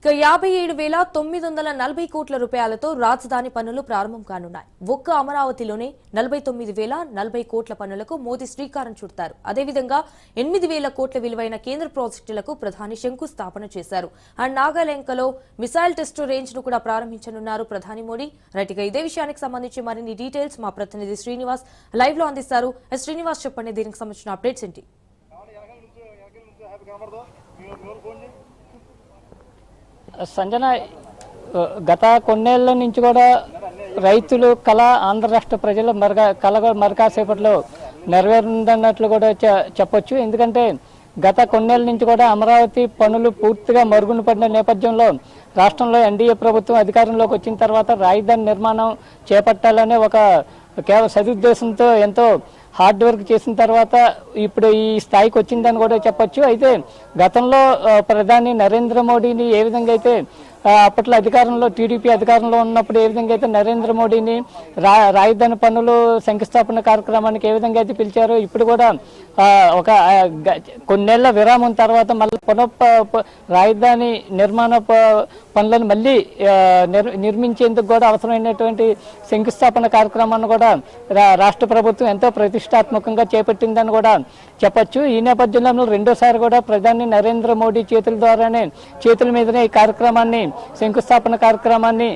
ఇక 57,940 కోట్ల రూపాయలతో రాజధాని పనులు ప్రారంభం కానున్నాయి. ఒక్క అమరావతిలోనే 49,040 కోట్ల పనులకు మోదీ శ్రీకారం చుడతారు. అదేవిధంగా 8,000 కోట్ల విలువైన కేంద్ర ప్రాజెక్టులకు ప్రధాని శంకుస్థాపన చేశారు. అండ్ నాగాలంకలో మిసైల్ టెస్ట్ రేంజ్ ను కూడా ప్రారంభించనున్నారు ప్రధాని మోడీ. రైట్, ఇక ఇదే విషయానికి సంబంధించి మరిన్ని డీటెయిల్స్ మా ప్రతినిధి శ్రీనివాస్ లైవ్ లో అందిస్తారు. శ్రీనివాస్, చెప్పండి, దీనికి సంబంధించిన అప్డేట్స్ ఏంటి? సంజన, గత కొన్నేళ్ల నుంచి కూడా రైతులు కళ ఆంధ్ర రాష్ట్ర ప్రజలు మరకాసేపట్లో నెరవేరుందన్నట్లు కూడా చెప్పొచ్చు. ఎందుకంటే గత కొన్నేళ్ల నుంచి కూడా అమరావతి పనులు పూర్తిగా మరుగున పడిన నేపథ్యంలో రాష్ట్రంలో ఎన్డీఏ ప్రభుత్వం అధికారంలోకి వచ్చిన తర్వాత రాజధాని నిర్మాణం చేపట్టాలనే ఒక కేవలం సదుద్దేశంతో ఎంతో హార్డ్ వర్క్ చేసిన తర్వాత ఇప్పుడు ఈ స్థాయికి వచ్చిందని కూడా చెప్పొచ్చు. అయితే గతంలో ప్రధాని నరేంద్ర మోడీని ఏ విధంగా అయితే అప్పట్లో అధికారంలో టీడీపీ అధికారంలో ఉన్నప్పుడు ఏ విధంగా అయితే నరేంద్ర మోడీని రాజధాని పనులు శంకుస్థాపన కార్యక్రమానికి ఏ విధంగా అయితే పిలిచారో ఇప్పుడు కూడా ఒక కొన్నేళ్ల విరామం తర్వాత మళ్ళీ రాజధాని నిర్మాణ పనులను మళ్ళీ నిర్మించేందుకు కూడా అవసరమైనటువంటి శంకుస్థాపన కార్యక్రమాన్ని కూడా రాష్ట్ర ప్రభుత్వం ఎంతో ప్రతిష్టాత్మకంగా చేపట్టిందని కూడా చెప్పొచ్చు. ఈ నేపథ్యంలో రెండోసారి కూడా ప్రధాని నరేంద్ర మోడీ చేతుల మీదనే ఈ కార్యక్రమాన్ని శంకుస్థాపన కార్యక్రమాన్ని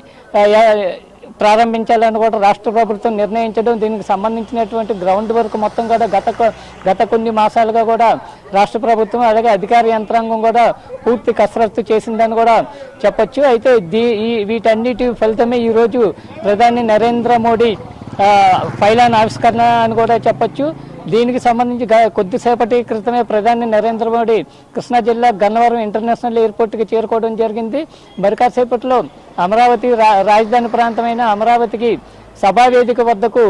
ప్రారంభించాలని కూడా రాష్ట్ర ప్రభుత్వం నిర్ణయించడం, దీనికి సంబంధించినటువంటి గ్రౌండ్ వర్క్ మొత్తం కూడా గత కొన్ని మాసాలుగా కూడా రాష్ట్ర ప్రభుత్వం అలాగే అధికార యంత్రాంగం కూడా పూర్తి కసరత్తు చేసిందని కూడా చెప్పొచ్చు. అయితే వీటన్నిటి ఫలితమే ఈరోజు ప్రధాని నరేంద్ర మోడీ పైలాన్ ఆవిష్కరణ అని కూడా చెప్పొచ్చు. దీనికి సంబంధించి కొద్దిసేపటి క్రితమే ప్రధాని నరేంద్ర మోడీ కృష్ణా జిల్లా గన్నవరం ఇంటర్నేషనల్ ఎయిర్పోర్ట్కి చేరుకోవడం జరిగింది. మరి కాసేపట్లో అమరావతి రాజధాని ప్రాంతమైన అమరావతికి సభావేదిక వద్దకు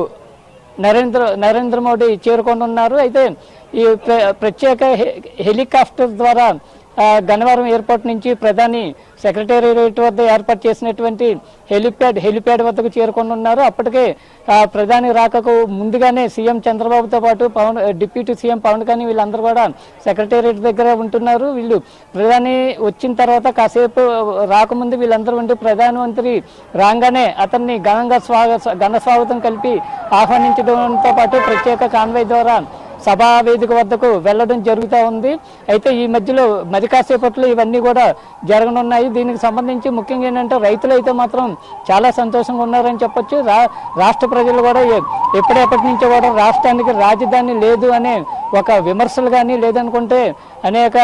నరేంద్ర మోడీ చేరుకోనున్నారు. అయితే ఈ ప్రత్యేక హెలికాప్టర్ ద్వారా గన్నవరం ఎయిర్పోర్ట్ నుంచి ప్రధాని సెక్రటేరియట్ వద్ద ఏర్పాటు చేసినటువంటి హెలిప్యాడ్ వద్దకు చేరుకోనున్నారు. అప్పటికే ప్రధాని రాకకు ముందుగానే సీఎం చంద్రబాబుతో పాటు డిప్యూటీ సీఎం పవన్ కళ్యాణ్ వీళ్ళందరూ కూడా సెక్రటేరియట్ దగ్గర ఉంటున్నారు. వీళ్ళు ప్రధాని వచ్చిన తర్వాత కాసేపు రాకముందు వీళ్ళందరూ ఉండి ప్రధానమంత్రి రాగానే అతన్ని ఘన స్వాగతం కలిపి ఆహ్వానించడంతో పాటు ప్రత్యేక కాన్వాయ్ ద్వారా సభా వేదిక వద్దకు వెళ్లడం జరుగుతూ ఉంది. అయితే ఈ మధ్యలో మరి కాసేపట్లో ఇవన్నీ కూడా జరగనున్నాయి. దీనికి సంబంధించి ముఖ్యంగా ఏంటంటే రైతులు అయితే మాత్రం చాలా సంతోషంగా ఉన్నారని చెప్పొచ్చు. రాష్ట్ర ప్రజలు కూడా ఎప్పటి నుంచో కూడా రాష్ట్రానికి రాజధాని లేదు అనే ఒక విమర్శలు కానీ లేదనుకుంటే అనేక